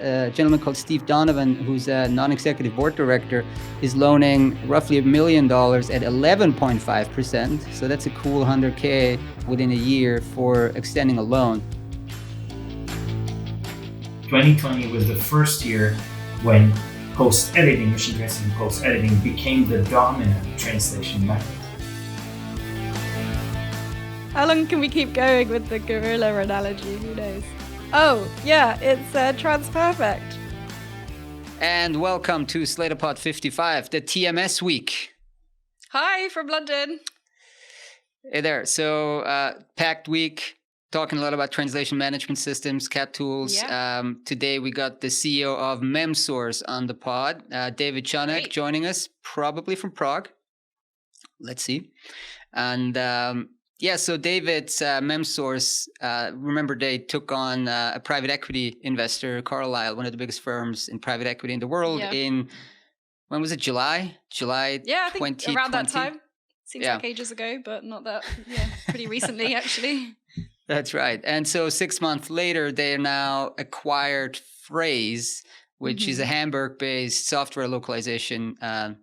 a gentleman called Steve Donovan, who's a non-executive board director, is loaning roughly $1 million at 11.5%. So that's a cool 100K within a year for extending a loan. 2020 was the first year when post-editing, machine translation post-editing, became the dominant translation method. How long can we keep going with the gorilla analogy? Who knows? Oh, yeah, it's TransPerfect. And welcome to SlaterPod 55, the TMS week. Hi from London. Hey there. So, packed week, talking a lot about translation management systems, CAT tools. Yeah. Today we got the CEO of MemSource on the pod, David Chonek, joining us, probably from Prague. Let's see. And so David's MemSource, remember they took on a private equity investor, Carlyle, one of the biggest firms in private equity in the world in, when was it, July? Yeah, I think 2020? around that time. Seems like ages ago, but not that, pretty recently actually. That's right. And so 6 months later, they are now acquired Phrase, which is a Hamburg-based software localization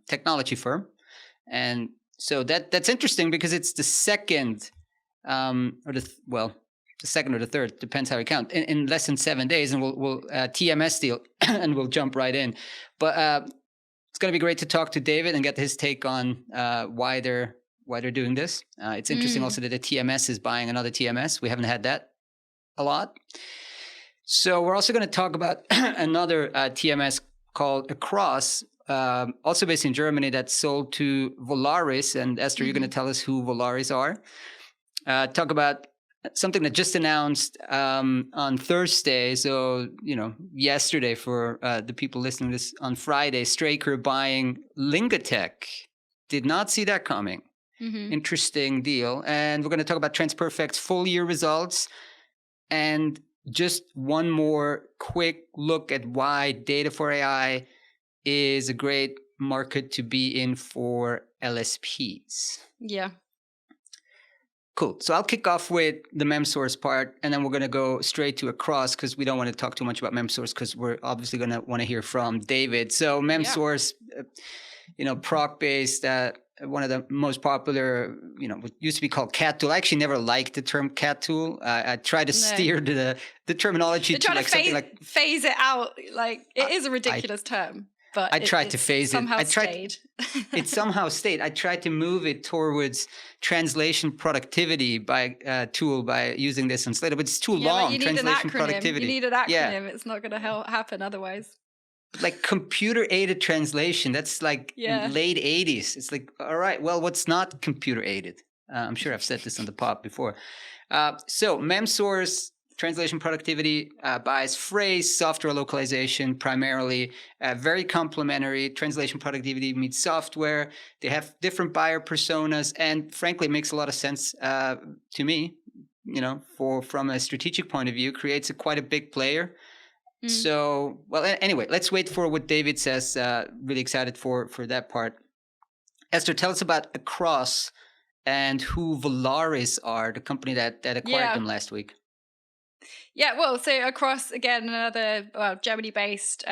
technology firm. And so that's interesting because it's the second, the second or the third, depends how you count, in less than 7 days, and we'll TMS deal, and we'll jump right in. But it's going to be great to talk to David and get his take on why they're doing this. It's interesting also that the TMS is buying another TMS. We haven't had that a lot. So we're also going to talk about another TMS called Across, also based in Germany, that's sold to Volaris. And Esther, you're going to tell us who Volaris are. Talk about something that just announced on Thursday. So, yesterday for the people listening to this on Friday, Straker buying Lingatech. Did not see that coming. Interesting deal. And we're going to talk about TransPerfect's full year results and just one more quick look at why data for AI is a great market to be in for LSPs. Yeah. Cool. So I'll kick off with the MemSource part, and then we're going to go straight to Across because we don't want to talk too much about MemSource because we're obviously going to want to hear from David. So MemSource, Prague-based, one of the most popular, what used to be called CAT tool. I actually never liked the term CAT tool. I tried to steer the terminology to like something like phase it out. Like it is a ridiculous term. But I tried to phase it. It somehow stayed. I tried to move it towards translation productivity by using this on Slater, but it's too long. But you need translation an acronym. productivity. You need an acronym. Yeah. It's not going to happen otherwise. Like computer-aided translation. That's like late 80s. It's like, all right, well, what's not computer-aided? I'm sure I've said this on the pod before. So MemSource, translation productivity, buys Phrase, software localization, primarily very complementary. Translation productivity meets software. They have different buyer personas, and frankly, it makes a lot of sense to me. From a strategic point of view, creates quite a big player. So, anyway, let's wait for what David says. Really excited for that part. Esther, tell us about Across and who Volaris are, the company that acquired them last week. Yeah, well, so Across, again, another Germany-based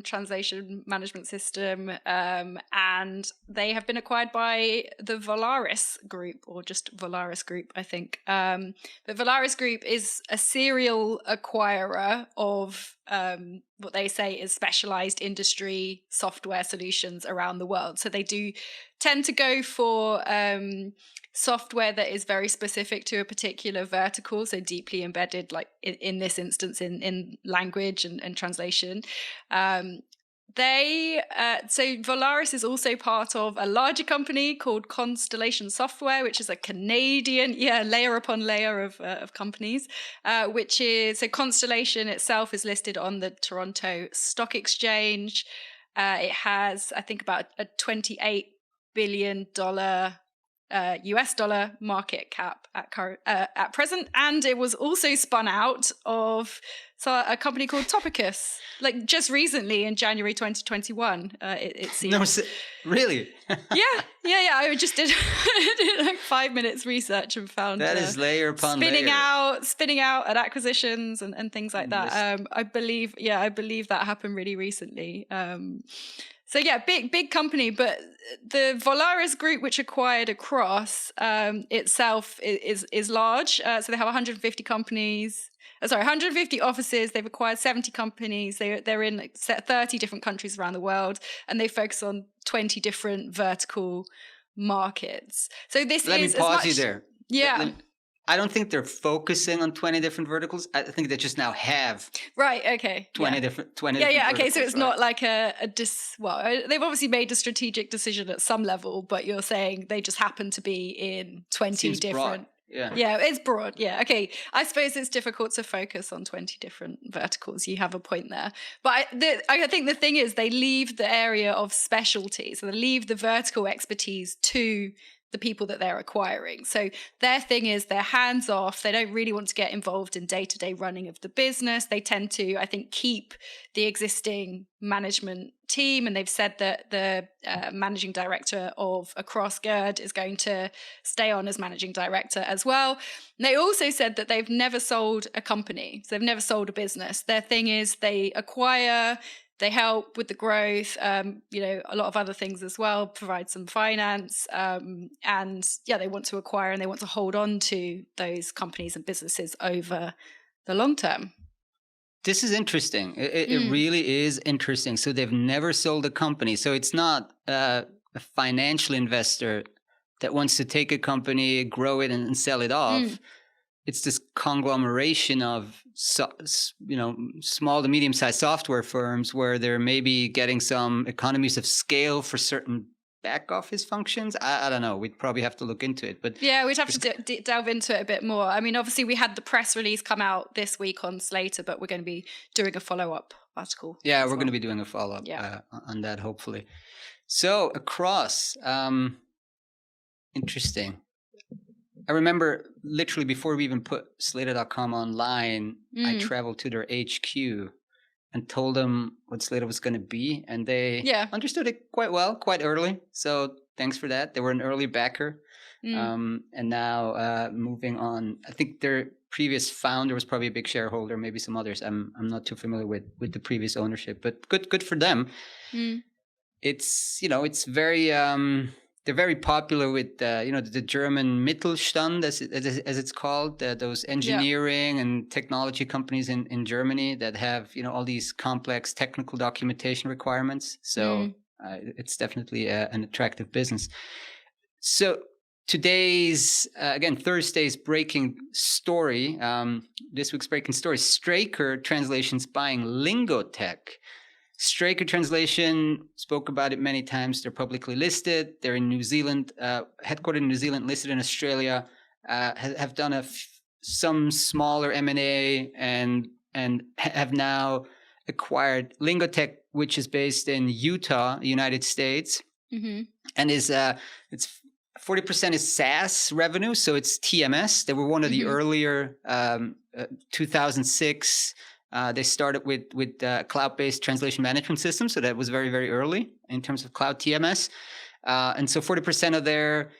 translation management system, and they have been acquired by the Volaris Group, or just Volaris Group, I think. But Volaris Group is a serial acquirer of what they say is specialized industry software solutions around the world. So they do tend to go for software that is very specific to a particular vertical, so deeply embedded, like in this instance, in language and translation. So Volaris is also part of a larger company called Constellation Software, which is a Canadian, layer upon layer of companies, so Constellation itself is listed on the Toronto Stock Exchange. It has, I think, about a $28 billion US dollar market cap at present, and it was also spun out of a company called Topicus, like just recently in January 2021. It seems. No, really? yeah. I just did like 5 minutes research and found that is layer upon layer. spinning out at acquisitions and things like that. I believe that happened really recently. So yeah, big company, but the Volaris Group, which acquired Across, itself is large. So they have 150 companies. 150 offices. They've acquired 70 companies. They're in like 30 different countries around the world, and they focus on 20 different vertical markets. So Let me pause you there. Yeah. I don't think they're focusing on 20 different verticals. I think they just now have 20 different verticals. Okay, so it's not like they've obviously made a strategic decision at some level, but you're saying they just happen to be in 20 different. Broad. Yeah, it's broad. Yeah, okay. I suppose it's difficult to focus on 20 different verticals. You have a point there. But I think the thing is they leave the area of specialty. So they leave the vertical expertise to the people that they're acquiring. So their thing is they're hands off. They don't really want to get involved in day-to-day running of the business. They tend to, I think, keep the existing management team. And they've said that the managing director of Across, Gerd, is going to stay on as managing director as well. And they also said that they've never sold a company. So they've never sold a business. Their thing is they acquire, they help with the growth, a lot of other things as well, provide some finance. They want to acquire and they want to hold on to those companies and businesses over the long term. This is interesting. It really is interesting. So they've never sold a company. So it's not a financial investor that wants to take a company, grow it, and sell it off. It's this conglomeration of small to medium-sized software firms where they're maybe getting some economies of scale for certain back office functions. I don't know. We'd probably have to look into it. But yeah, we'd have to delve into it a bit more. I mean, obviously, we had the press release come out this week on Slator, but we're going to be doing a follow-up article. Yeah, we're going to be doing a follow-up on that, hopefully. So, Across, interesting. I remember literally before we even put Slator.com online, I traveled to their HQ and told them what Slator was going to be. And they understood it quite well, quite early. So thanks for that. They were an early backer. And now moving on, I think their previous founder was probably a big shareholder, maybe some others. I'm not too familiar with the previous ownership, but good for them. It's, it's very... they're very popular with the German Mittelstand, as it's called, those engineering and technology companies in Germany that have all these complex technical documentation requirements. So it's definitely an attractive business. So today's Thursday's breaking story. This week's breaking story: Straker Translations buying Lingotech. Straker Translation, spoke about it many times. They're publicly listed. They're in New Zealand, headquartered in New Zealand, listed in Australia, have done some smaller M&A and have now acquired Lingotech, which is based in Utah, United States, and is it's 40% is SaaS revenue, so it's TMS. They were one of the earlier 2006. They started with cloud-based translation management systems, so that was very, very early in terms of cloud TMS. And so 40% of their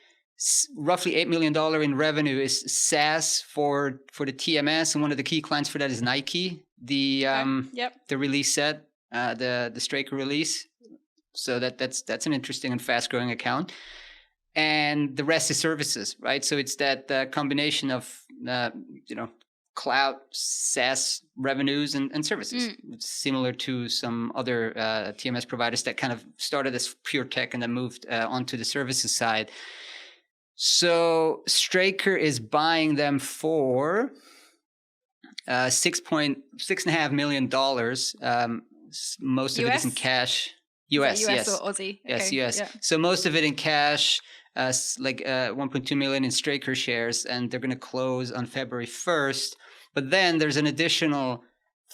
roughly $8 million in revenue is SaaS for the TMS, and one of the key clients for that is Nike. The release set, the Straker release. So that's an interesting and fast-growing account. And the rest is services, right? So it's that combination of cloud SaaS revenues and services. It's similar to some other TMS providers that kind of started as pure tech and then moved onto the services side. So Straker is buying them for $6.5 million. Most of it is in cash. US, yes. Or Aussie? Yes, okay. US. Yeah. So most of it in cash, like 1.2 million in Straker shares, and they're going to close on February 1st. But then there's an additional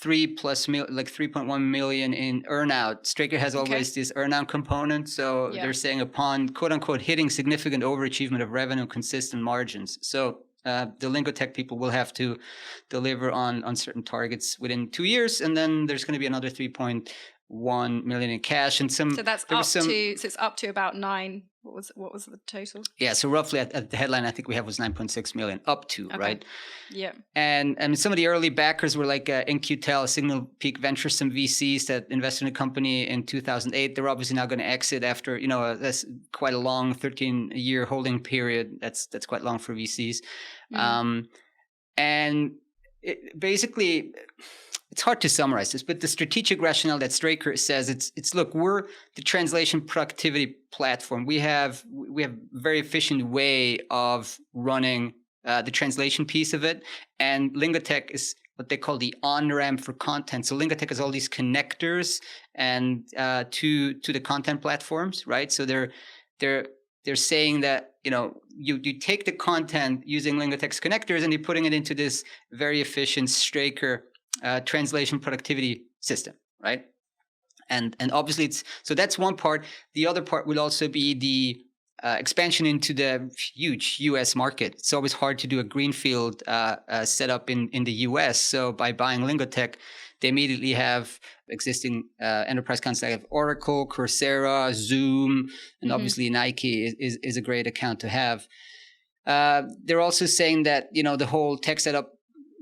3.1 million in earnout. Straker has always this earnout component. So they're saying upon quote unquote hitting significant overachievement of revenue, consistent margins. So the Lingotech people will have to deliver on certain targets within 2 years, and then there's going to be another 3.1 million in cash and some. So that's it's up to about 9. What was the total? Yeah, so roughly at the headline I think we have was 9.6 million up to, right? Yeah. And some of the early backers were like InQtel, Signal Peak Ventures, some VCs that invested in the company in 2008. They're obviously now going to exit after, that's quite a long 13-year holding period. That's quite long for VCs. And basically, it's hard to summarize this, but the strategic rationale that Straker says it's look, we're the translation productivity platform. We have a very efficient way of running the translation piece of it, and Lingotech is what they call the on-ramp for content. So Lingotech has all these connectors and to the content platforms, right? So they're saying that you take the content using Lingotech's connectors and you're putting it into this very efficient Straker translation productivity system, right? And obviously so that's one part. The other part will also be the expansion into the huge US market. It's always hard to do a greenfield setup in the US. So by buying Lingotech, they immediately have existing enterprise clients like Oracle, Coursera, Zoom, and obviously Nike is a great account to have. They're also saying that the whole tech setup,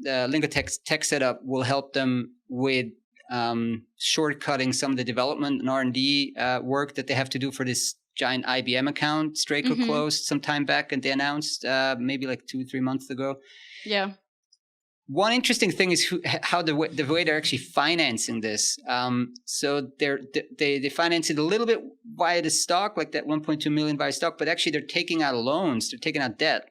the Lingotech's tech setup will help them with shortcutting some of the development and R&D work that they have to do for this giant IBM account. Straker closed some time back, and they announced maybe like 2-3 months ago. Yeah. One interesting thing is how the way they're actually financing this. So they finance it a little bit via the stock, like that 1.2 million via stock, but actually they're taking out loans, they're taking out debt.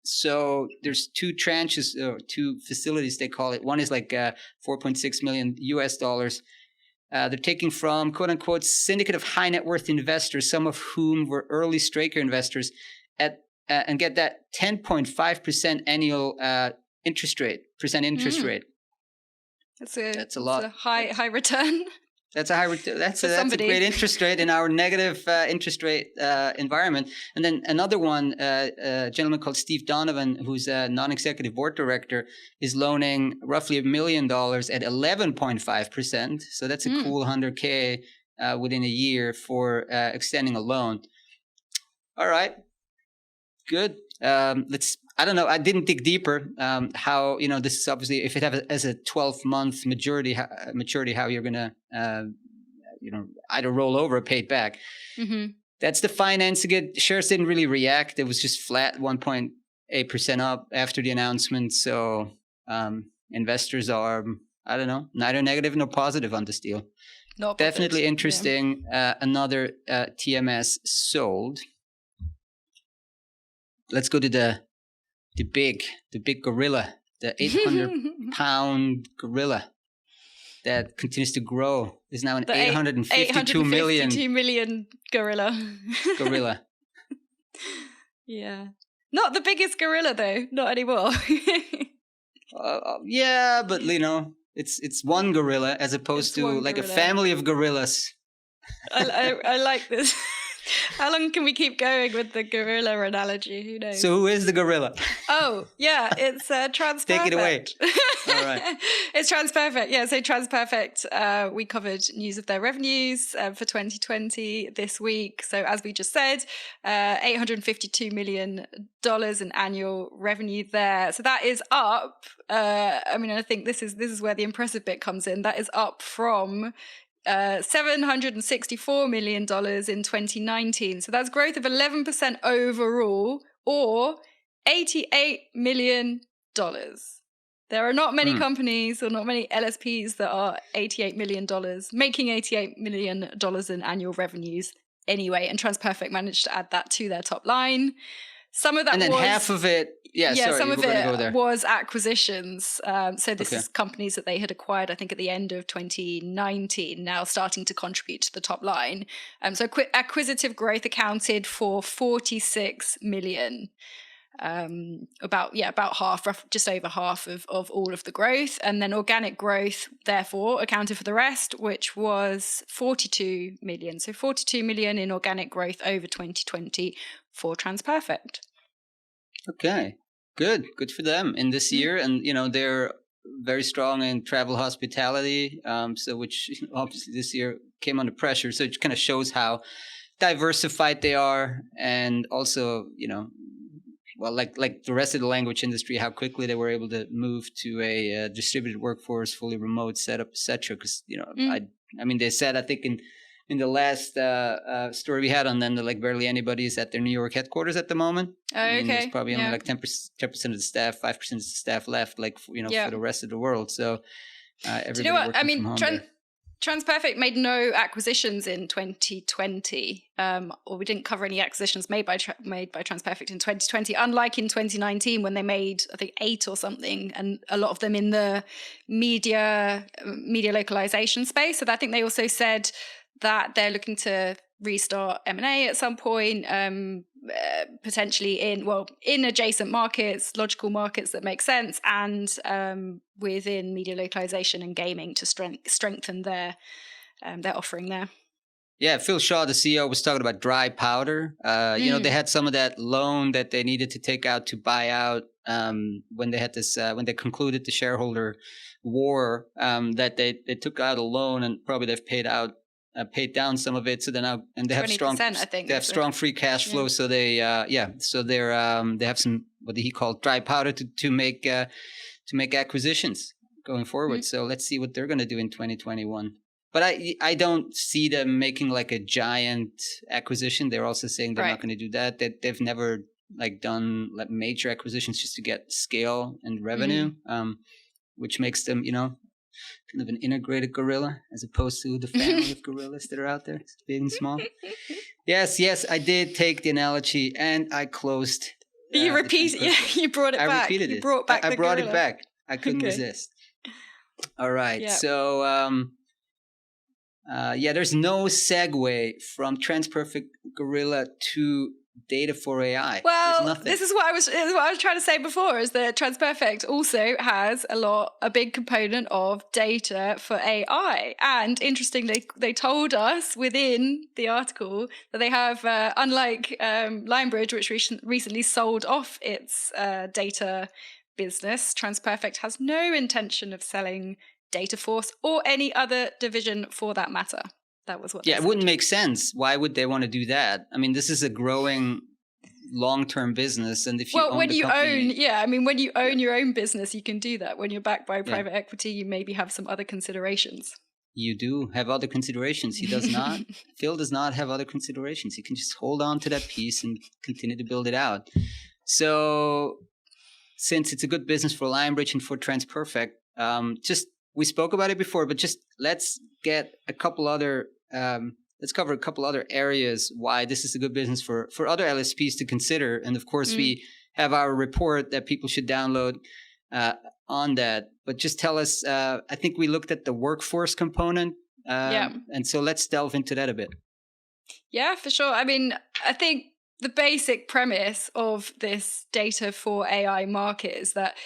So there's 2 tranches, or 2 facilities they call it. One is like $4.6 million US. They're taking from quote unquote syndicate of high net worth investors, some of whom were early Straker investors, and get that 10.5% annual interest rate. That's a lot. That's a high return. That's a high return. That's a great interest rate in our negative interest rate environment. And then another one, a gentleman called Steve Donovan, who's a non-executive board director, is loaning roughly $1 million at 11.5%. So that's a cool $100K within a year for extending a loan. All right, good. I don't know. I didn't dig deeper. How this is obviously, if it has as a 12-month maturity, how you're gonna either roll over or pay it back. That's the financing. It shares didn't really react. It was just flat, 1.8% up after the announcement. So investors are, I don't know, neither negative nor positive on this deal. Definitely interesting. Yeah. Another TMS sold. Let's go to the big gorilla, the 800-pound gorilla that continues to grow. Is now an 852 million gorilla. Yeah. Not the biggest gorilla though, not anymore. Yeah, but it's one gorilla as opposed to like a family of gorillas. I like this. How long can we keep going with the gorilla analogy? Who knows? So who is the gorilla? Oh, yeah, it's TransPerfect. Take it away. All right. It's TransPerfect. Yeah, so TransPerfect, we covered news of their revenues for 2020 this week. So as we just said, $852 million in annual revenue there. So that is up. I think this is where the impressive bit comes in. That is up from $764 million in 2019. So that's growth of 11% overall, or $88 million. There are not many companies or not many LSPs that are $88 million, making $88 million in annual revenues anyway. And TransPerfect managed to add that to their top line. Some of that, and then half of it, some of it was acquisitions. So this is companies that they had acquired, I think, at the end of 2019, now starting to contribute to the top line. So acquisitive growth accounted for $46 million. about half, just over half of all of the growth. And then organic growth, therefore, accounted for the rest, which was 42 million. So 42 million in organic growth over 2020 for TransPerfect. Okay, good for them in this year. And they're very strong in travel hospitality, so which obviously this year came under pressure. So it kind of shows how diversified they are, and also well, like the rest of the language industry, how quickly they were able to move to a distributed workforce, fully remote setup, etc. Because I mean, they said, I think in the last story we had on them, that like barely anybody is at their New York headquarters at the moment. Oh, okay. There's probably only like 10% of the staff, 5% of the staff left, like for the rest of the world. So everybody. Do you know what I mean? From home TransPerfect made no acquisitions in 2020, or we didn't cover any acquisitions made by TransPerfect in 2020, unlike in 2019 when they made, I think, 8 or something, and a lot of them in the media localization space. So I think they also said that they're looking to restart M&A at some point, potentially in adjacent markets, logical markets that make sense, and within media localization and gaming to strengthen their offering there. Yeah, Phil Shaw, the CEO, was talking about dry powder. They had some of that loan that they needed to take out to buy out when they had this when they concluded the shareholder war, that they took out a loan, and probably they've paid down some of it, so they're now, and they have strong free cash flow. So they they have some, what he called dry powder to make acquisitions going forward. So let's see what they're going to do in 2021. But I don't see them making like a giant acquisition. They're also saying they're not going to do that. That they've never like done like major acquisitions just to get scale and revenue, which makes them kind of an integrated gorilla, as opposed to the family of gorillas that are out there, big and small. Yes, I did take the analogy, and I closed. You repeated. Yeah, you brought it back. I repeated it. I brought it back. I couldn't resist. All right. Yep. So, there's no segue from TransPerfect Gorilla to data for AI. Well, this is what I was trying to say before, is that TransPerfect also has a big component of data for AI. And interestingly, they told us within the article that they have, unlike Lionbridge, which recently sold off its data business, TransPerfect has no intention of selling Dataforce or any other division for that matter. That was what. Yeah, it wouldn't make sense. Why would they want to do that? I mean, this is a growing long-term business, and if you when you own your own business, you can do that. When you're backed by private equity, you maybe have some other considerations. You do have other considerations. He does not. Phil does not have other considerations. He can just hold on to that piece and continue to build it out. So, since it's a good business for Lionbridge and for TransPerfect, we spoke about it before, but just let's get a couple other. Let's cover a couple other areas why this is a good business for other LSPs to consider. And of course, we have our report that people should download on that. But just tell us, I think we looked at the workforce component. And so let's delve into that a bit. Yeah, for sure. I mean, I think the basic premise of this data for AI market is that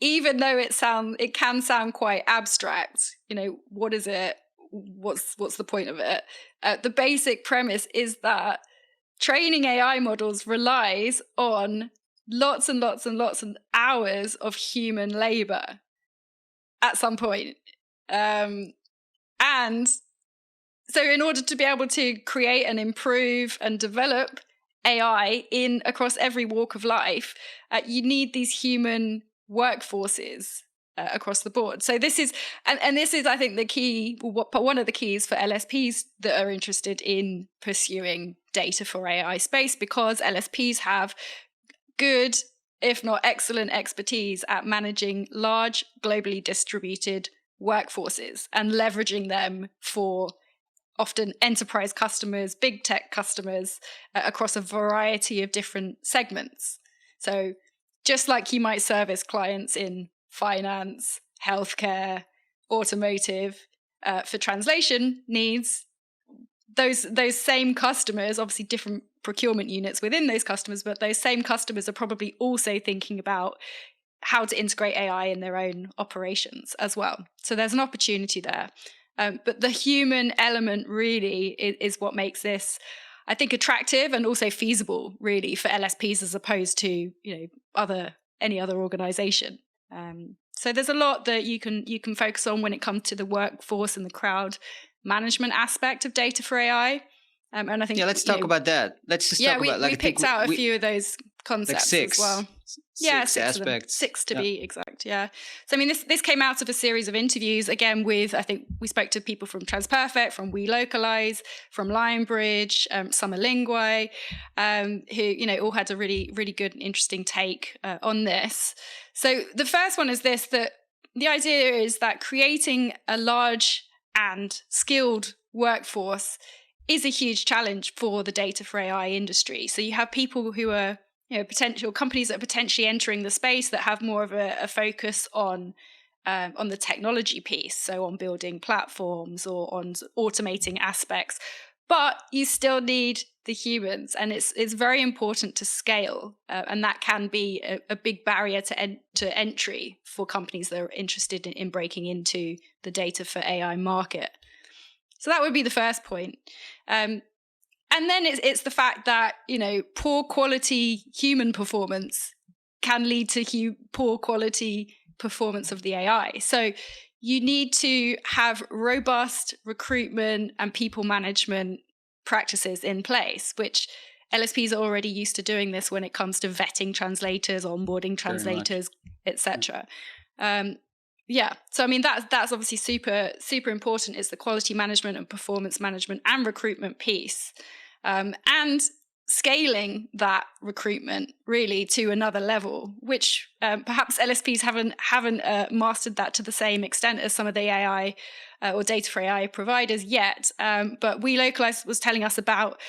even though it can sound quite abstract, what is it? What's the point of it? The basic premise is that training AI models relies on lots and lots and lots of hours of human labor at some point. And so in order to be able to create and improve and develop AI across every walk of life, you need these human workforces across the board. So this is, and this is, I think, the key, one of the keys for LSPs that are interested in pursuing data for AI space, because LSPs have good, if not excellent, expertise at managing large, globally distributed workforces and leveraging them for often enterprise customers, big tech customers across a variety of different segments. So just like you might service clients in finance, healthcare, automotive, for translation needs, those same customers, obviously different procurement units within those customers, but those same customers are probably also thinking about how to integrate AI in their own operations as well. So there's an opportunity there. But the human element really is what makes this, I think, attractive and also feasible, really, for LSPs as opposed to any other organization. So there's a lot that you can focus on when it comes to the workforce and the crowd management aspect of data for AI. And I think let's talk about that. Let's just talk about we picked out a few of those concepts as well. Six aspects. Six to be exact. Yeah. So I mean, this came out of a series of interviews again with, I think we spoke to people from TransPerfect, from WeLocalize, from Lionbridge, Summer Linguae, who all had a really, really good and interesting take on this. So the first one is that the idea is that creating a large and skilled workforce is a huge challenge for the data for AI industry. So you have people who are, potential companies that are potentially entering the space that have more of a focus on the technology piece, so on building platforms or on automating aspects. But you still need the humans, and it's very important to scale, and that can be a big barrier to entry for companies that are interested in breaking into the data for AI market. So that would be the first point. And then it's the fact that, poor quality human performance can lead to poor quality performance of the AI. So you need to have robust recruitment and people management practices in place, which LSPs are already used to doing this when it comes to vetting translators, onboarding translators, etc. So I mean that's obviously super, super important, is the quality management and performance management and recruitment piece, and scaling that recruitment really to another level, which perhaps LSPs haven't mastered that to the same extent as some of the AI or data for AI providers yet. But WeLocalize was telling us about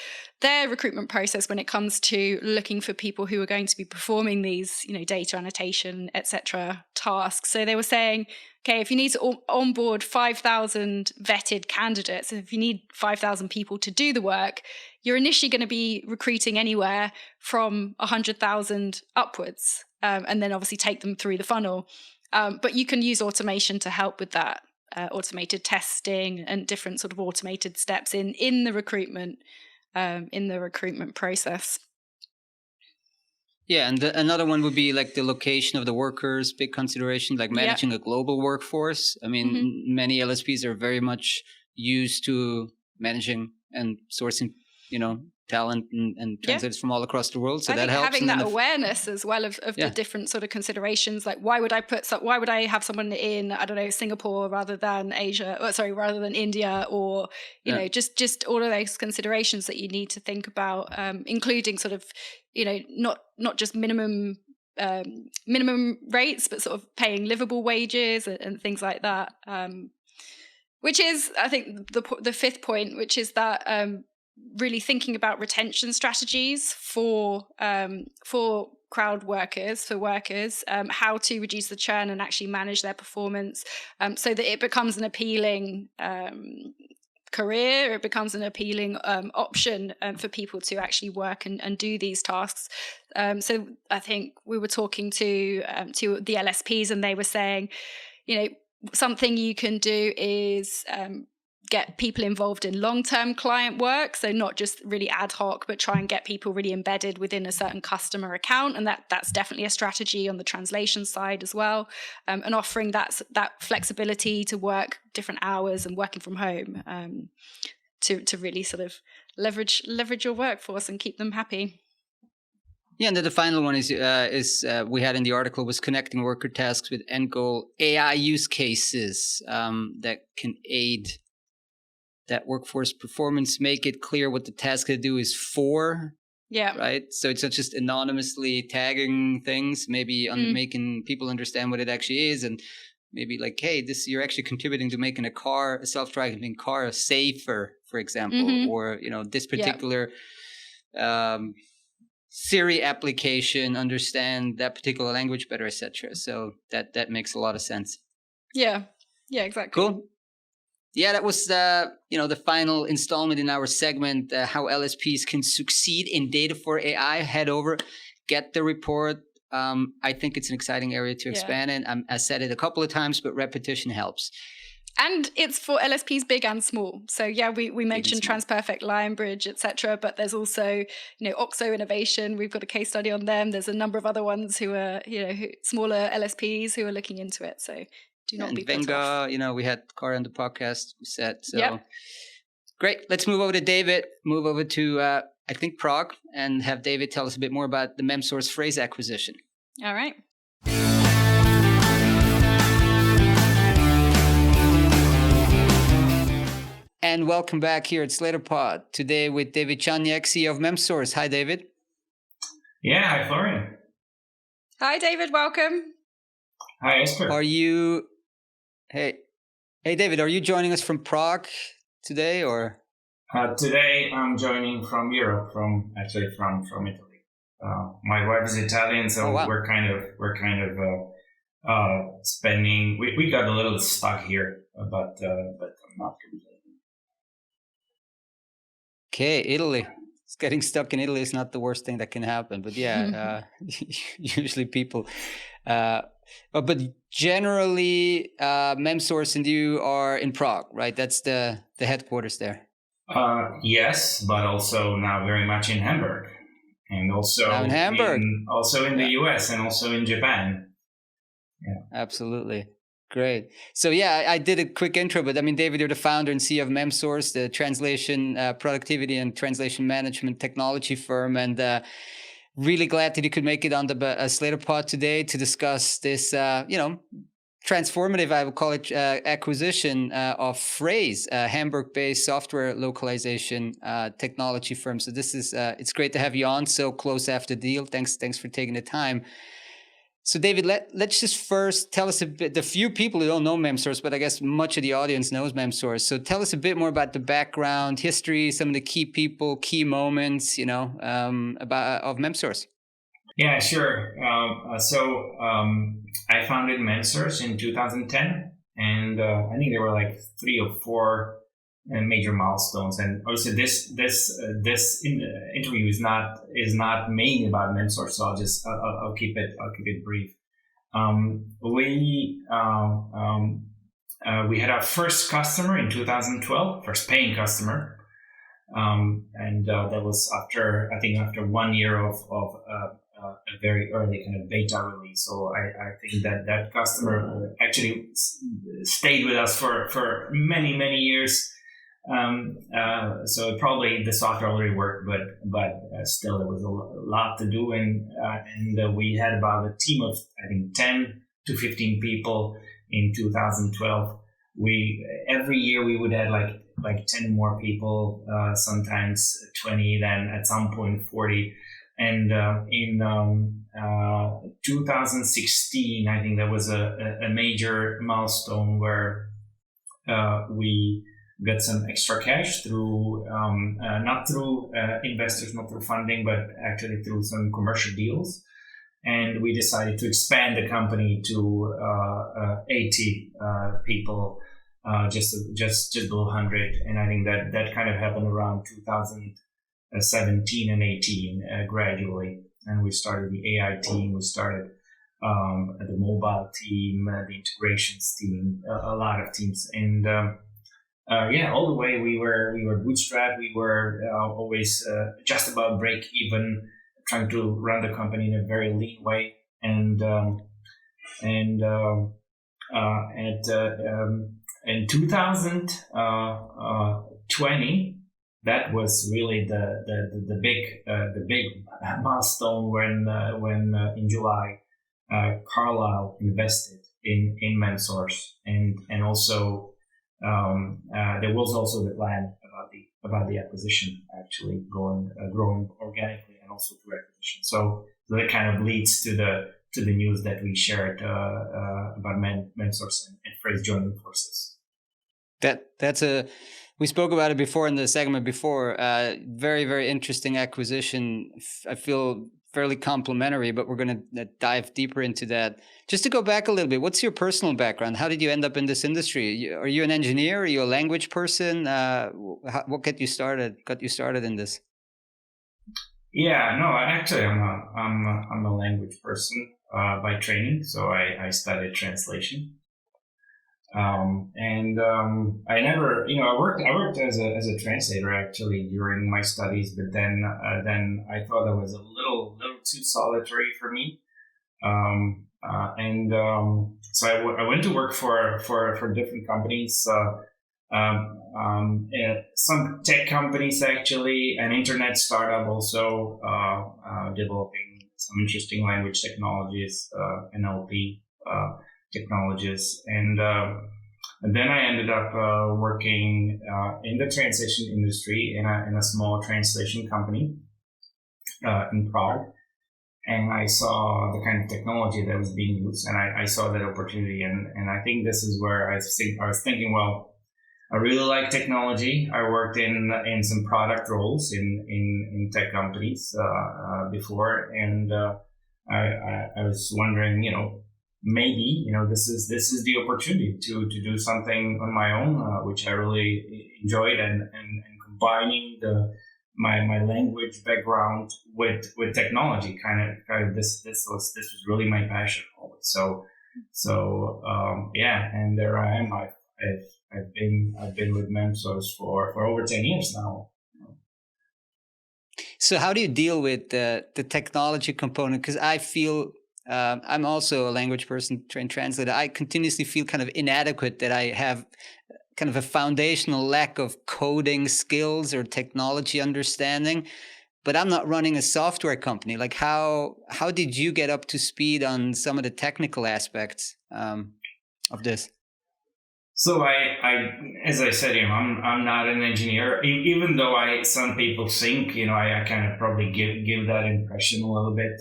their recruitment process when it comes to looking for people who are going to be performing these, data annotation, etc. tasks. So they were saying, okay, if you need to onboard 5,000 vetted candidates, if you need 5,000 people to do the work, you're initially going to be recruiting anywhere from 100,000 upwards, and then obviously take them through the funnel. But you can use automation to help with that, automated testing and different sort of automated steps in the recruitment process. Yeah, and another one would be like the location of the workers, big consideration, like managing a global workforce. I mean, many LSPs are very much used to managing and sourcing, talent and translators from all across the world. So that helps. Having that awareness as well of the different sort of considerations, like why would I have someone in, I don't know, Singapore rather than rather than India, or just all of those considerations that you need to think about, including sort of not just minimum rates, but sort of paying livable wages and things like that. Which is, I think, the fifth point, which is that really thinking about retention strategies for crowd workers, how to reduce the churn and actually manage their performance, so that it becomes an appealing career, it becomes an appealing option for people to actually work and do these tasks. So I think we were talking to the LSPs, and they were saying, something you can do is get people involved in long-term client work, so not just really ad hoc, but try and get people really embedded within a certain customer account, and that's definitely a strategy on the translation side as well, and offering that flexibility to work different hours and working from home, to really sort of leverage your workforce and keep them happy. Yeah, and then the final one is we had in the article was connecting worker tasks with end goal AI use cases that can aid that workforce performance, make it clear what the task to do is for. Yeah. Right. So it's not just anonymously tagging things, maybe making people understand what it actually is, and maybe like, hey, you're actually contributing to making a self-driving car safer, for example, or this particular Siri application understand that particular language better, etc. So that makes a lot of sense. Yeah, exactly. Cool. Yeah, that was the final installment in our segment, how LSPs can succeed in data for AI. Head over, get the report. I think it's an exciting area to expand in. I said it a couple of times, but repetition helps. And it's for LSPs big and small. So yeah, we mentioned TransPerfect, Lionbridge, etc. But there's also, Oxo Innovation. We've got a case study on them. There's a number of other ones who are, smaller LSPs who are looking into it. So do not be put off. Venga, we had Cara on the podcast. We said so. Great. Let's move over to David. Move over to I think Prague, and have David tell us a bit more about the MemSource Phrase acquisition. All right. And welcome back here at Slater Pod today with David Czaniak, CEO of MemSource. Hi, David. Yeah, hi, Florian. Hi, David. Welcome. Hi, Esther. Hey, David, are you joining us from Prague today, or? Today I'm joining from Europe, from Italy. My wife is Italian, so we're kind of spending. We got a little stuck here, but not completely. Okay, Italy. Getting stuck in Italy is not the worst thing that can happen, but usually people. But generally, MemSource and you are in Prague, right? That's the headquarters there. Yes, but also now very much in Hamburg, and also now in Hamburg, also in the US, and also in Japan. Yeah, absolutely. Great. So I did a quick intro, but I mean, David, you're the founder and CEO of MemSource, the translation, productivity and translation management technology firm, and really glad that you could make it on the Slater Pod today to discuss this, transformative, I would call it, acquisition of Phrase, a Hamburg-based software localization technology firm. So this is it's great to have you on so close after the deal. Thanks for taking the time. So David, let's just first tell us a bit, the few people who don't know MemSource, but I guess much of the audience knows MemSource. So tell us a bit more about the background, history, some of the key people, key moments, of MemSource. Yeah, sure. I founded MemSource in 2010, and I think there were like 3 or 4 major milestones. And also this interview is not mainly about MemSource, so I'll keep it brief. We had our first customer in 2012, first paying customer, and that was after 1 year of a very early kind of beta release. So I think that customer actually stayed with us for many years. So probably the software already worked, but still there was a lot to do, and we had about a team of I think 10 to 15 people in 2012. Every year we would add like 10 more people, sometimes 20, then at some point 40. And in 2016, I think that was a major milestone where we got some extra cash through not through investors, not through funding, but actually through some commercial deals. And we decided to expand the company to 80 people, just below 100. And I think that kind of happened around 2017 and 18 gradually. And we started the AI team, we started the mobile team, the integrations team, a lot of teams. And all the way we were bootstrapped. We were always just about break even, trying to run the company in a very lean way. And in 2020, that was really the big milestone when in July Carlyle invested in MemSource, and also there was also the plan about the acquisition actually growing organically and also through acquisition. So that kind of leads to the news that we shared about MemSource and Phrase joining forces. We spoke about it before in the segment before. Very, very interesting acquisition. I feel fairly complementary, but we're going to dive deeper into that. Just to go back a little bit, what's your personal background? How did you end up in this industry? Are you an engineer? Are you a language person? What got you started? Got you started in this? Yeah, no, actually, I'm a language person by training. So I studied translation. I never, I worked as a translator actually during my studies, but then I thought that was a little too solitary for me. So I went to work for different companies, some tech companies actually, an internet startup also, developing some interesting language technologies, NLP, technologies, and then I ended up working in the translation industry in a small translation company in Prague, and I saw the kind of technology that was being used, and I saw that opportunity, and I think this is where I was thinking, well, I really like technology. I worked in some product roles in tech companies before, and I was wondering, maybe this is the opportunity to do something on my own, which I really enjoyed, and combining my language background with technology, kind of this was really my passion always. So and there I am. I've been with MemSource for over 10 years now. So how do you deal with the technology component? Because I feel I'm also a language person, trained translator. I continuously feel kind of inadequate, that I have kind of a foundational lack of coding skills or technology understanding, but I'm not running a software company. Like how did you get up to speed on some of the technical aspects of this? So I, as I said, I'm not an engineer, even though some people think, I kind of probably give that impression a little bit,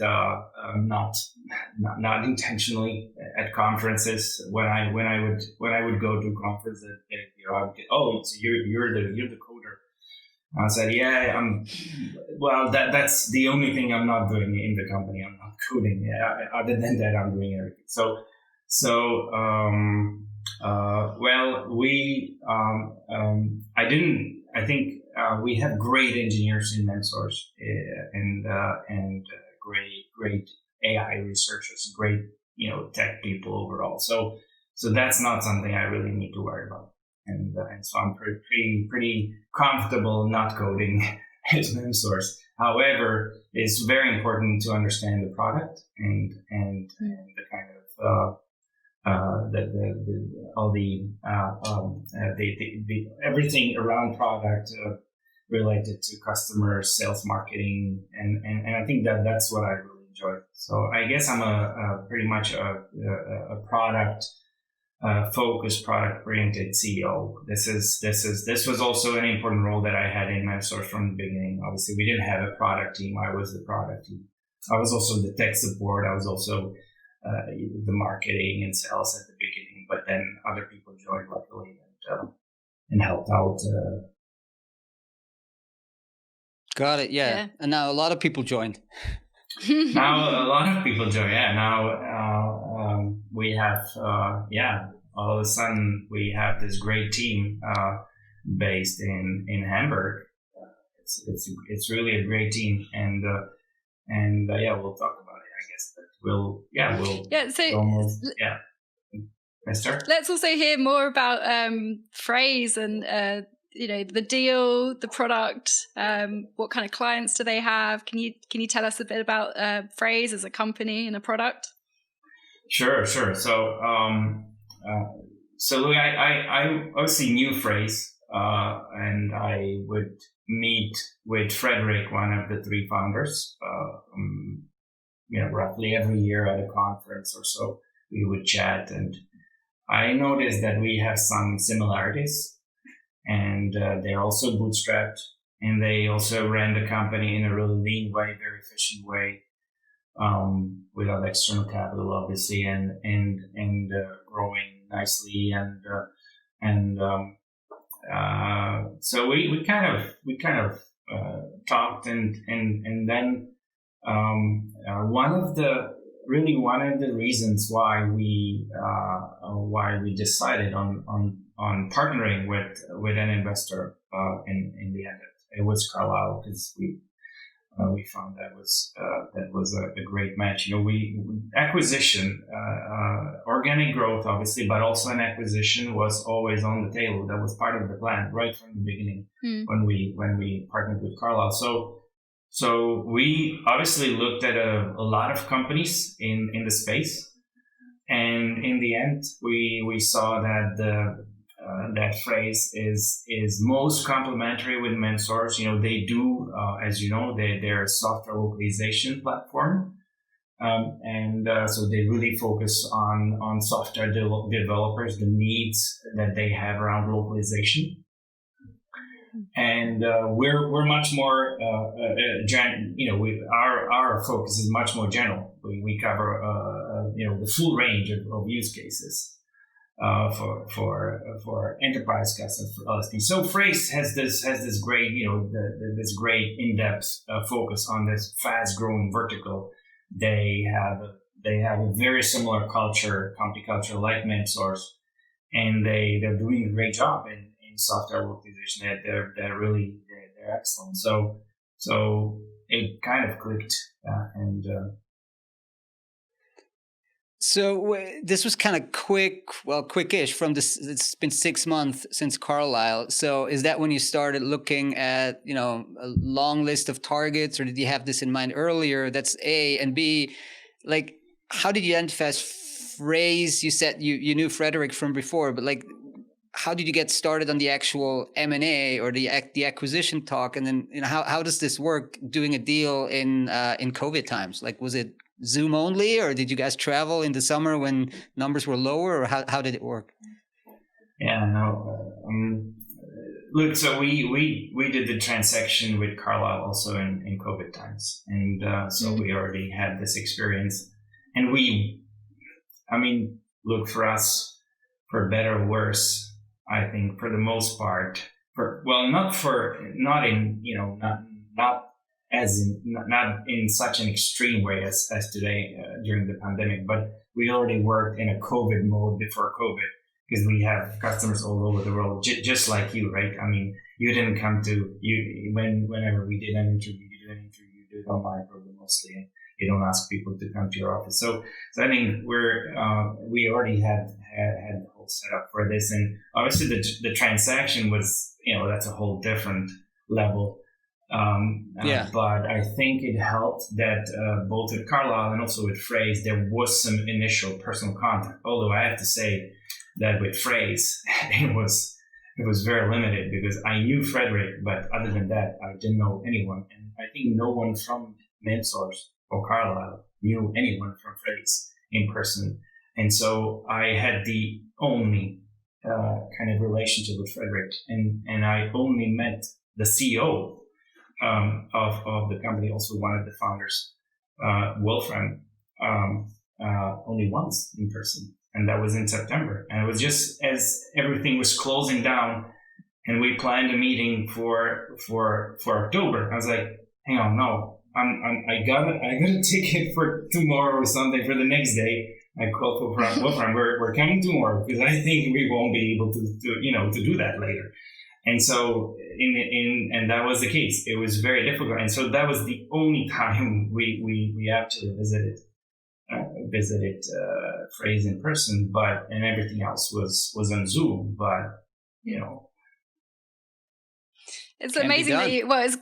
not intentionally at conferences. When I would go to conferences, I would get, oh, so you're the coder. I said, yeah, well, that's the only thing I'm not doing in the company. I'm not coding. Yeah, other than that, I'm doing everything. I think we have great engineers in MemSource, and great AI researchers, great, tech people overall. So that's not something I really need to worry about. And so I'm pretty comfortable not coding at MemSource. However, it's very important to understand the product and the kind of, everything around product related to customers, sales, marketing, and I think that's what I really enjoy. So I guess I'm pretty much a product focused, product oriented CEO. This was also an important role that I had in MemSource from the beginning. Obviously, we didn't have a product team. I was the product team. I was also the tech support. I was also the marketing and sales at the beginning, but then other people joined luckily and helped out. Got it. Yeah. And now a lot of people joined. Now a lot of people join. Yeah. Now we have all of a sudden we have this great team based in Hamburg. It's really a great team, and we'll talk about it, I guess. Let's also hear more about Phrase and the deal, the product. What kind of clients do they have? Can you tell us a bit about Phrase as a company and a product? Sure. So look, I obviously knew Phrase, and I would meet with Frederick, one of the three founders, roughly every year at a conference or so. We would chat, and I noticed that we have some similarities, and they're also bootstrapped, and they also ran the company in a really lean way, very efficient way, without external capital, obviously, and growing nicely, so we kind of talked, and then one of the reasons why we decided on partnering with an investor in the end, it was Carlyle, because we found that was a great match. Acquisition, organic growth, obviously, but also an acquisition was always on the table. That was part of the plan right from the beginning when we partnered with Carlyle. So we obviously looked at a lot of companies in the space, and in the end, we saw that that Frase is most complementary with Mensource. They do, as you know, they're a software localization platform, and so they really focus on software developers, the needs that they have around localization. And we're much more our focus is much more general. We cover the full range of use cases for enterprise customers, for LSP. So Frase has this great this great in-depth focus on this fast-growing vertical. They have a very similar company culture like Mensource, and they're doing a great job in software localization. They're excellent. So it kind of clicked, and so this was kind of quickish from this. It's been 6 months since Carlyle. So is that when you started looking at a long list of targets, or did you have this in mind earlier? That's A. And B, like, how did you identify Frase? You said you knew Frederick from before, but like, how did you get started on the actual M&A or the acquisition talk? And then how does this work doing a deal in COVID times? Like, was it Zoom only, or did you guys travel in the summer when numbers were lower, or how did it work? Yeah, no. Look, so we did the transaction with Carlyle also in COVID times, and so we already had this experience, and look, for us, for better or worse, I think for the most part, not in such an extreme way as today during the pandemic, but we already worked in a COVID mode before COVID, because we have customers all over the world, just like you, right? I mean, you didn't come to whenever we did an interview, you did it online probably mostly, and you don't ask people to come to your office. So I think we already had the whole setup for this, and obviously the transaction was, that's a whole different level. But I think it helped that both with Carlyle and also with Frase, there was some initial personal contact. Although I have to say that with Frase, it was very limited, because I knew Frederick, but other than that, I didn't know anyone. And I think no one from Mensource or Carlyle knew anyone from Frase in person. And so I had the only kind of relationship with Frederick, and I only met the CEO of the company, also one of the founders, Wolfram, only once in person, and that was in September. And it was just as everything was closing down, and we planned a meeting for October. I was like, hang on, no, I got a ticket for tomorrow or something for the next day. I called Wolfram, we're coming tomorrow, because I think we won't be able to do that later. And so, and that was the case. It was very difficult, and so that was the only time we actually visited Frase in person. And everything else was on Zoom. But it's amazing that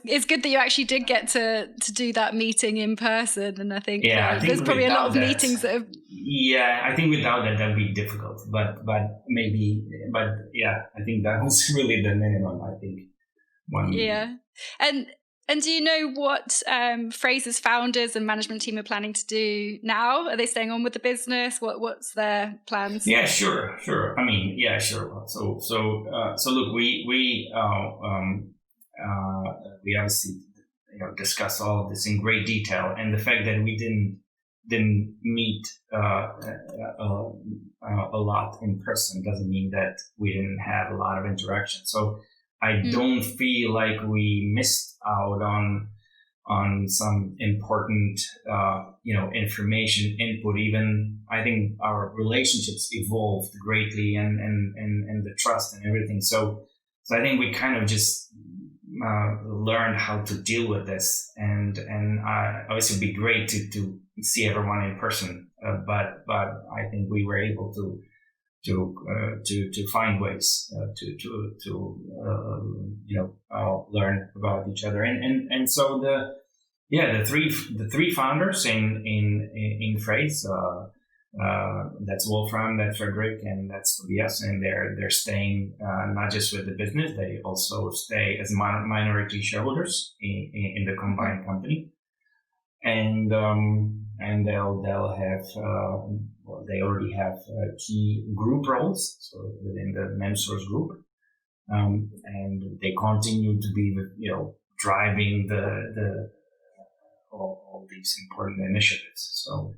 it's good that you actually did get to do that meeting in person. And I think, I think there's probably a lot of meetings that have. Yeah, I think without that'd be difficult. But I think that was really the minimum. I think one. Yeah, and do you know what Frase's founders and management team are planning to do now? Are they staying on with the business? What's their plans? Yeah, sure. I mean, yeah, sure. So look, we obviously discuss all of this in great detail, and the fact that we didn't meet a lot in person doesn't mean that we didn't have a lot of interaction. So I don't feel like we missed out on some important, information input. Even I think our relationships evolved greatly, and the trust and everything. So I think we kind of just learned how to deal with this, and obviously it'd be great to see everyone in person, but I think we were able to find ways to learn about each other, and so the three founders in Phrase, that's Wolfram, that's Frederick, and that's Tobias, and they're staying not just with the business, they also stay as minority shareholders in the combined company, and they'll have they already have key group roles, so within the MemSource group, and they continue to be driving the all these important initiatives. So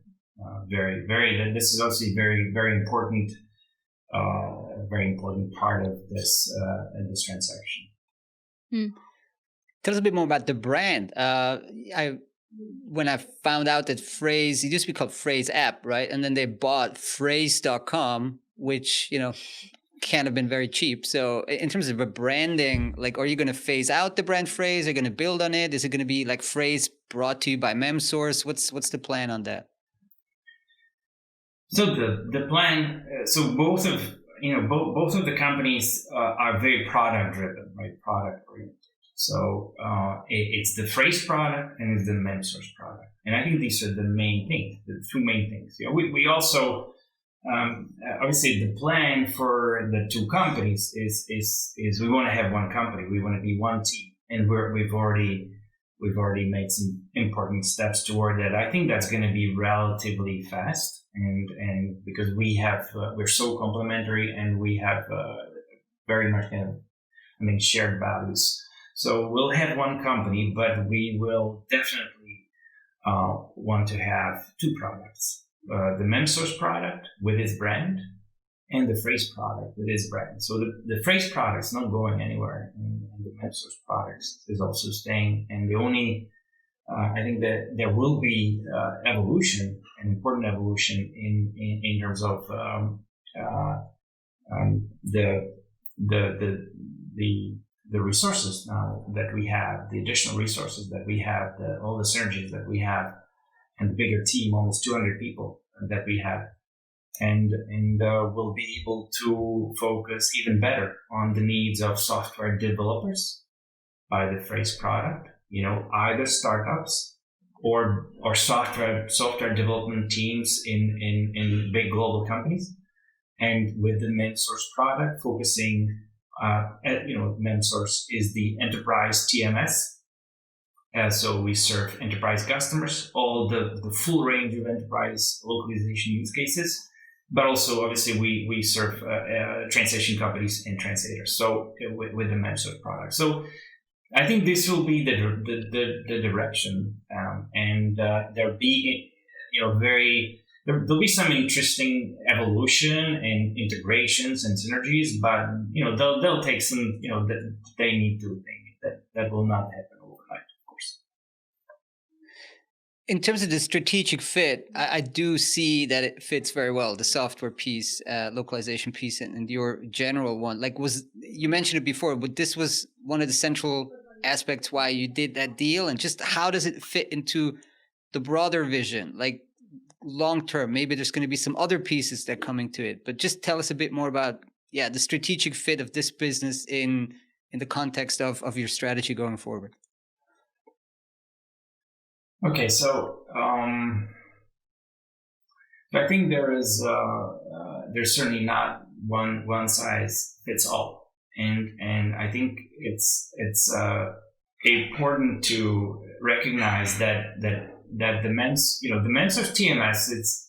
this is also very, very important, very important part of this transaction. Tell us a bit more about the brand. When I found out that Phrase, it used to be called Phrase App, right? And then they bought Phrase.com, which, can't have been very cheap. So in terms of a branding, like, are you going to phase out the brand Phrase? Are you going to build on it? Is it going to be like Phrase brought to you by MemSource? What's the plan on that? So the plan, so both of the companies are very product driven, right? Product oriented. So it's the Phrase product and it's the MemSource product, and I think these are the main things, the two main things. We also obviously the plan for the two companies is we want to have one company, we want to be one team, and we've already made some important steps toward that. I think that's going to be relatively fast, and because we're so complementary and we have very much shared values. So we'll have one company, but we will definitely want to have two products. The MemSource product with its brand and the Phrase product with its brand. So the Phrase product is not going anywhere, and the MemSource product is also staying. And the only, I think that there will be evolution, an important evolution in terms of the resources now that we have, the additional resources that we have, all the synergies that we have, and the bigger team, almost 200 people that we have, and we'll be able to focus even better on the needs of software developers by the Phrase product. Either startups or software development teams in big global companies, and with the MemSource product focusing. MemSource is the enterprise TMS. So we serve enterprise customers, all the full range of enterprise localization use cases, but also obviously we serve translation companies and translators. So with the MemSource product. So I think this will be the direction, and there'll be there'll be some interesting evolution and integrations and synergies, but they'll take some that will not happen overnight, of course. In terms of the strategic fit, I do see that it fits very well, the software piece, localization piece, and your general one. Like, you mentioned it before, but this was one of the central aspects why you did that deal, and just how does it fit into the broader vision? Like, long term, maybe there's going to be some other pieces that come into it, but just tell us a bit more about the strategic fit of this business in the context of your strategy going forward. Okay, so I think there's certainly not one size fits all, and I think it's important to recognize that the MemSource TMS, it's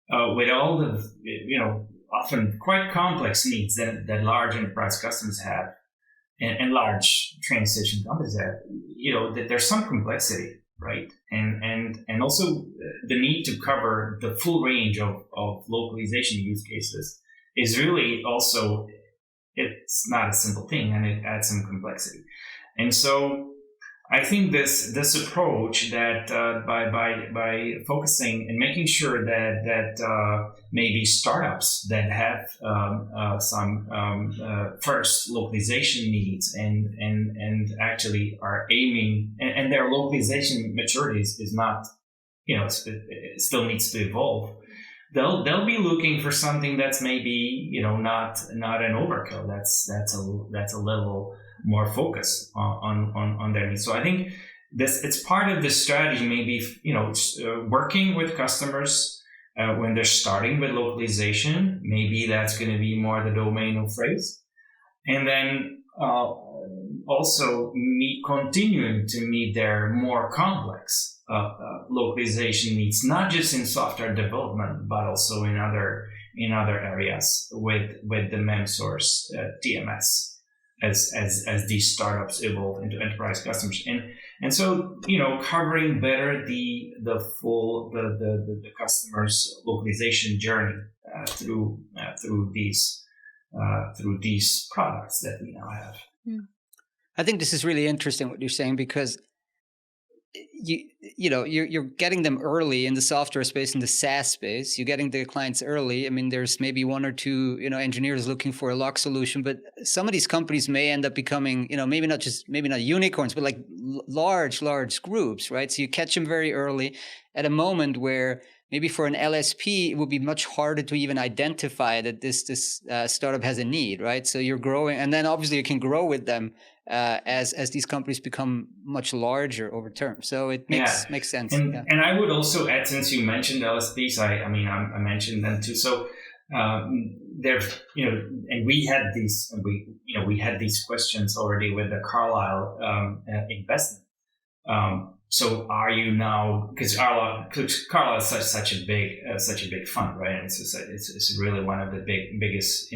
with all the often quite complex needs that large enterprise customers have and large transition companies have. That there's some complexity, right? And also the need to cover the full range of localization use cases is really also, it's not a simple thing, and it adds some complexity. And so I think this approach that by focusing and making sure that maybe startups that have some first localization needs and actually are aiming and their localization maturity is not, it still needs to evolve. They'll be looking for something that's maybe not an overkill. That's a level more focus on their needs. So I think it's part of the strategy. Maybe working with customers when they're starting with localization. Maybe that's going to be more the domain of Frase, and then also continuing to meet their more complex localization needs, not just in software development, but also in other areas with the MemSource TMS. As these startups evolve into enterprise customers, and so covering better the full the customer's localization journey through these products that we now have. I think this is really interesting what you're saying, because you're getting them early in the software space, in the SaaS space. You're getting the clients early. I mean, there's maybe one or two engineers looking for a lock solution, but some of these companies may end up becoming maybe not unicorns, but like large groups, right? So you catch them very early at a moment where maybe for an LSP it would be much harder to even identify that this startup has a need, right? So you're growing, and then obviously you can grow with them as these companies become much larger over time. So it makes sense. And I would also add, since you mentioned LSPs, I mentioned them too. So there's and we had these questions already with the Carlyle investment. So are you now, because Carlyle is such a big fund, right? And it's really one of the biggest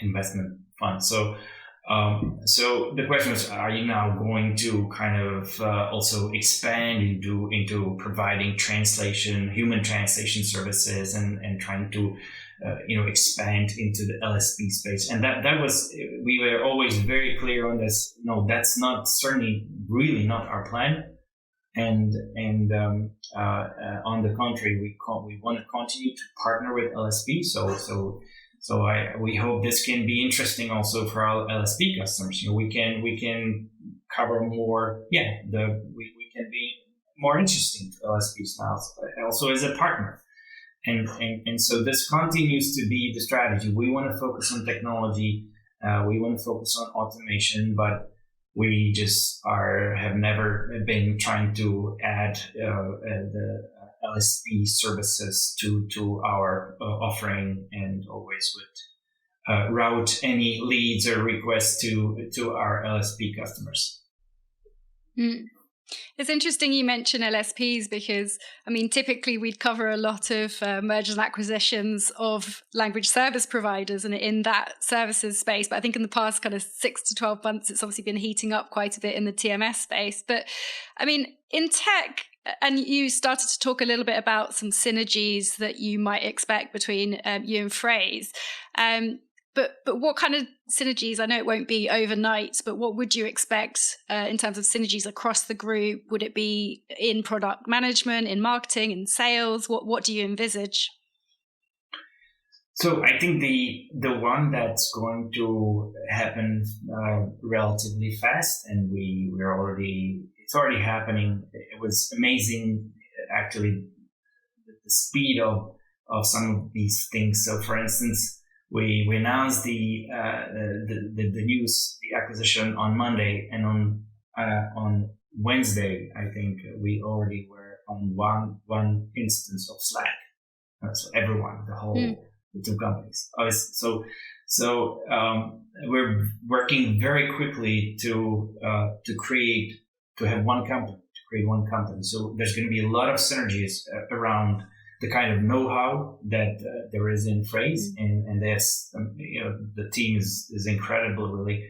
investment funds. So the question was, are you now going to kind of also expand into providing human translation services and trying to expand into the LSP space? And that was, we were always very clear on this. No, that's certainly really not our plan. And on the contrary, we want to continue to partner with LSP. So we hope this can be interesting also for our LSP customers. We can cover more. We can be more interesting to LSPs now, also as a partner. And so this continues to be the strategy. We want to focus on technology. We want to focus on automation, but we just have never been trying to add the LSP services to our offering, and always would route any leads or requests to our LSP customers. It's interesting you mention LSPs, because typically we'd cover a lot of mergers and acquisitions of language service providers and in that services space. But I think in the past kind of 6 to 12 months, it's obviously been heating up quite a bit in the TMS space. But in tech, and you started to talk a little bit about some synergies that you might expect between you and Frase. But what kind of synergies? I know it won't be overnight, but what would you expect in terms of synergies across the group? Would it be in product management, in marketing, in sales? What do you envisage? So I think the one that's going to happen relatively fast, and it's already happening. It was amazing, actually, the speed of some of these things. So, for instance, we announced the news, the acquisition on Monday, and on Wednesday, I think we already were on one instance of Slack. So everyone, the two companies. So we're working very quickly to have one company, to create one company. So there's going to be a lot of synergies around the kind of know-how that there is in Frase, and there's the team is incredible, really,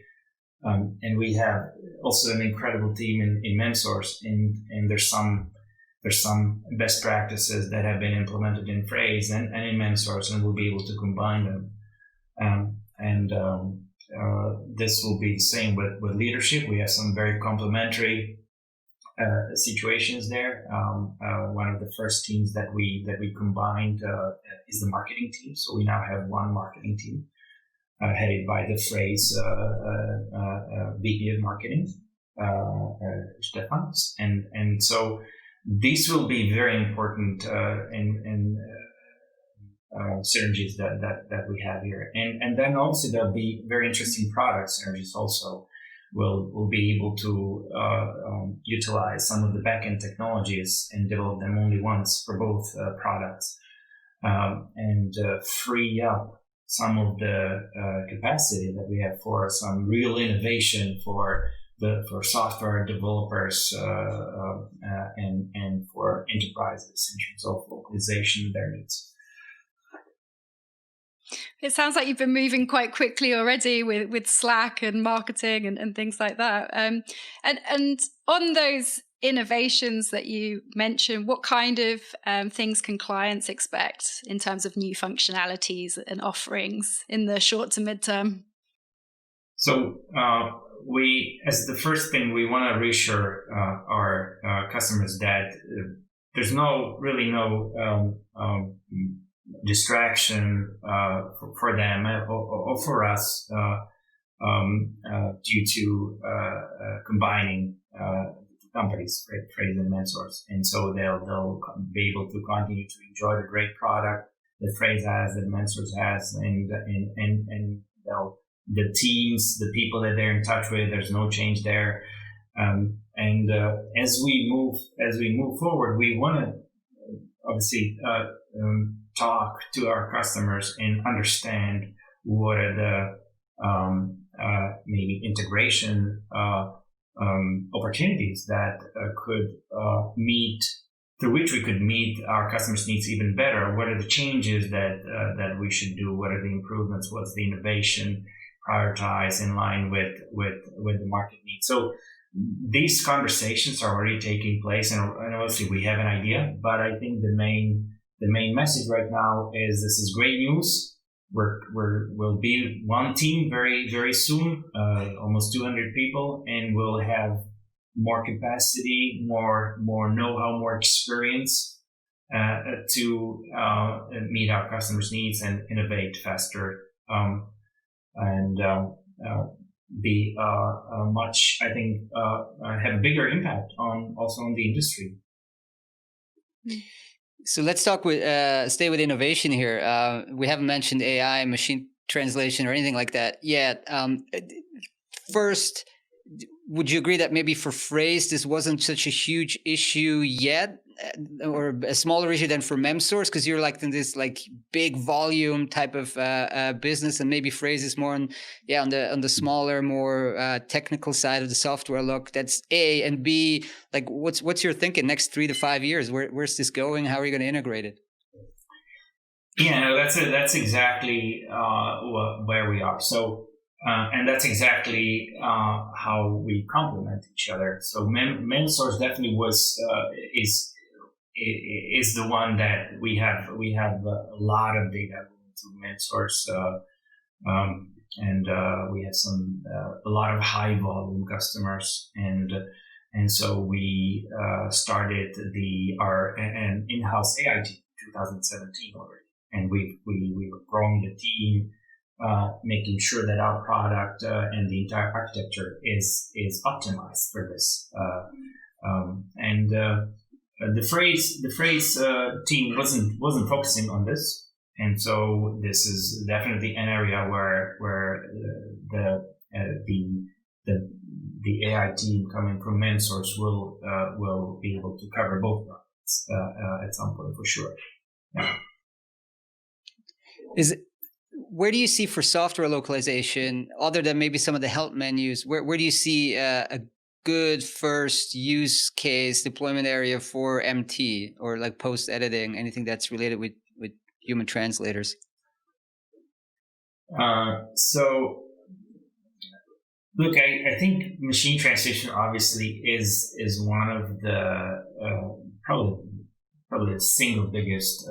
and we have also an incredible team in MemSource, and there's some best practices that have been implemented in Frase and in MemSource, and we'll be able to combine them. this will be the same with leadership. We have some very complementary situations there. One of the first teams that we combined is the marketing team. So we now have one marketing team headed by the Phrase VP of Marketing, Stefan, and so these will be very important in synergies that we have here, and then also there'll be very interesting product synergies also. We'll be able to utilize some of the backend technologies and develop them only once for both products, and free up some of the capacity that we have for some real innovation for software developers and for enterprises in terms of localization of their needs. It sounds like you've been moving quite quickly already with Slack and marketing and things like that. And on those innovations that you mentioned, what kind of things can clients expect in terms of new functionalities and offerings in the short to midterm? So we, as the first thing, we want to reassure our customers that there's no distraction for them or for us due to combining companies, Phrase and ManSource, and so they'll be able to continue to enjoy the great product that Phrase has, that ManSource has, and the teams, the people that they're in touch with, there's no change there. And as we move forward, we want to obviously talk to our customers and understand what are the maybe integration opportunities that through which we could meet our customers' needs even better. What are the changes that we should do? What are the improvements? What's the innovation prioritize in line with the market needs? So these conversations are already taking place, and obviously we have an idea, but I think the main message right now is this is great news. We'll be one team very, very soon, almost 200 people, and we'll have more capacity, more know-how, more experience to meet our customers' needs and innovate faster, and be much, I think, have a bigger impact on the industry. So let's stay with innovation here. We haven't mentioned AI, machine translation, or anything like that yet. First, would you agree that maybe for Phrase this wasn't such a huge issue yet, or a smaller issue than for MemSource, because you're like in this like big volume type of business, and maybe Phrase is more on the smaller, more technical side of the software look. That's A, and B, like what's your thinking next 3 to 5 years? Where's this going? How are you going to integrate it? Yeah, no, that's exactly where we are. So. And that's exactly how we complement each other. So MemSource definitely is the one that we have a lot of data to MemSource, and we have a lot of high volume customers, and so we started an in-house AI team in 2017 already, and we were growing the team. Making sure that our product and the entire architecture is optimized for this, and the Phrase team wasn't focusing on this, and so this is definitely an area where the AI team coming from ManSource will be able to cover both products at some point for sure. Yeah. Where do you see for software localization, other than maybe some of the help menus, where do you see a good first use case deployment area for MT or like post editing, anything that's related with human translators? So look, I think machine translation obviously is one of the probably probably the single biggest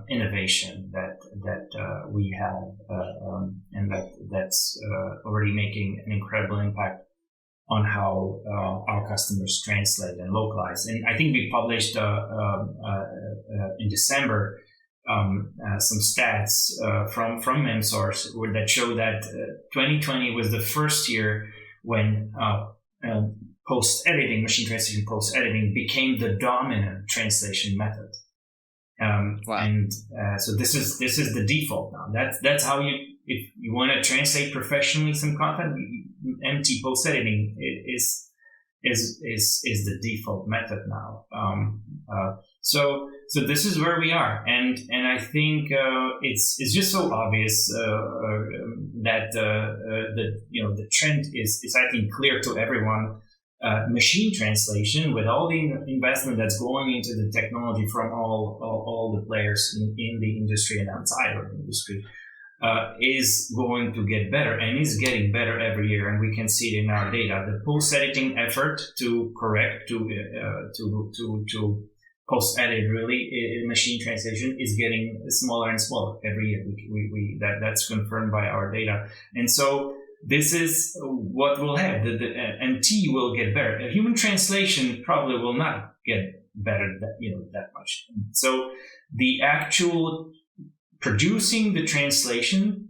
innovation that we have, and that's already making an incredible impact on how our customers translate and localize. And I think we published in December some stats from MemSource that show that 2020 was the first year when post-editing, machine translation post-editing became the dominant translation method. Wow. And so this is the default now. That's how if you want to translate professionally some content, MT post-editing is the default method now. So this is where we are, and I think it's just so obvious that the trend is I think clear to everyone. Machine translation, with all the investment that's going into the technology from all the players in the industry and outside of the industry, is going to get better and is getting better every year, and we can see it in our data. The post-editing effort to correct to post-edit really machine translation is getting smaller and smaller every year. That's confirmed by our data, and so this is what will happen. The MT will get better. A human translation probably will not get better that much. So the actual producing the translation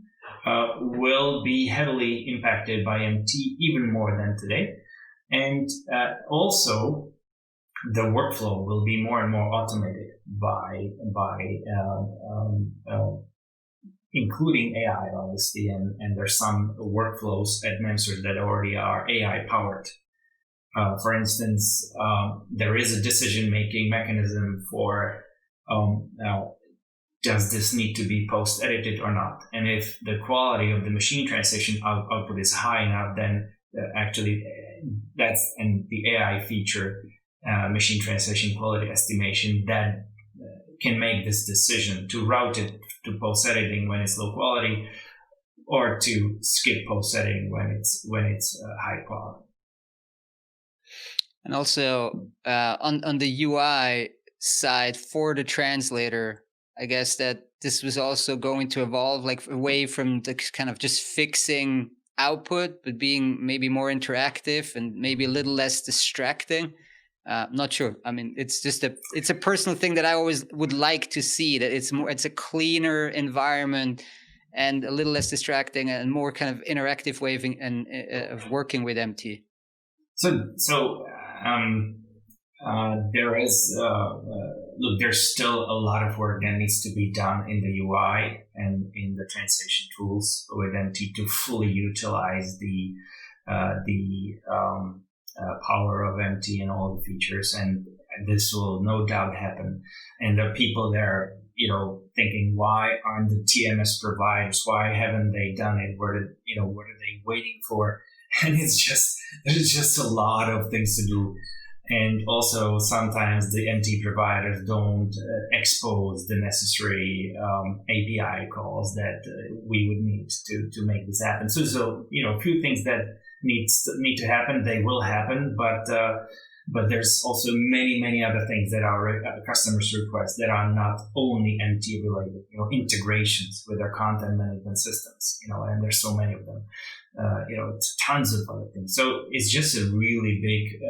will be heavily impacted by MT even more than today. And also the workflow will be more and more automated by including AI, obviously, and there's some workflows at MemSource that already are AI powered. For instance, there is a decision-making mechanism for now, does this need to be post-edited or not? And if the quality of the machine translation output is high enough, then actually and the AI feature, machine translation quality estimation, that can make this decision to route it to post-editing when it's low quality, or to skip post-editing when it's high quality. And also on the UI side for the translator, I guess that this was also going to evolve like away from the kind of just fixing output, but being maybe more interactive and maybe a little less distracting. Not sure. I mean, it's a personal thing that I always would like to see, that it's a cleaner environment and a little less distracting and more kind of interactive way of working with MT. So there is, there's still a lot of work that needs to be done in the UI and in the translation tools with MT to fully utilize the power of MT and all the features, and this will no doubt happen. And there are people there, thinking, why aren't the TMS providers? Why haven't they done it? What are they waiting for? And there's just a lot of things to do. And also sometimes the MT providers don't expose the necessary API calls that we would need to make this happen. So a few things that need to happen. They will happen, but there's also many other things that our customers request that are not only MT related. Integrations with their content management systems. And there's so many of them. Tons of other things. So it's just a really big.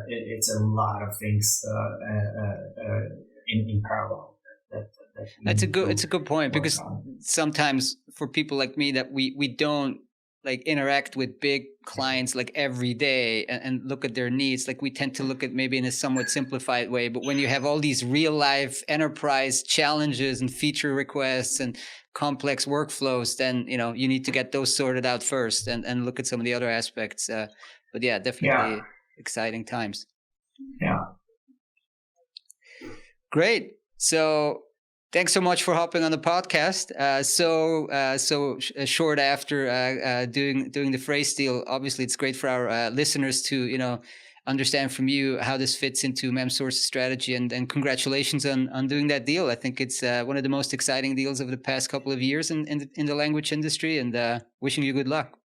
It's a lot of things in parallel. It's a good point, because sometimes for people like me that we don't like interact with big clients like every day and look at their needs. Like we tend to look at maybe in a somewhat simplified way, but when you have all these real life enterprise challenges and feature requests and complex workflows, then, you need to get those sorted out first and look at some of the other aspects. But yeah, definitely exciting times. Yeah. Great. So thanks so much for hopping on the podcast. So short after doing the phrase deal, obviously it's great for our listeners to understand from you how this fits into MemSource's strategy, and congratulations on doing that deal. I think it's one of the most exciting deals of the past couple of years in the language industry, and wishing you good luck.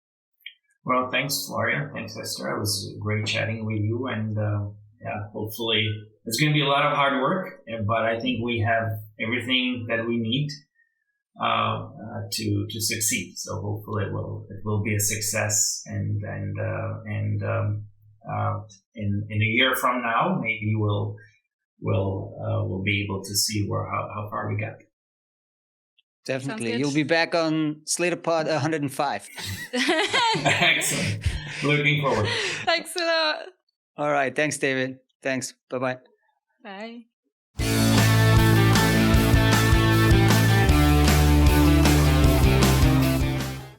Well, thanks, Florian. Thanks, Esther. It was great chatting with you, and hopefully it's going to be a lot of hard work, but I think we have everything that we need to succeed. So hopefully it will be a success, and in a year from now, maybe we'll be able to see how far we got. Definitely. You'll be back on Slaterpod 105. Excellent. Looking forward. Thanks a lot. All right. Thanks, David. Thanks. Bye-bye. Bye.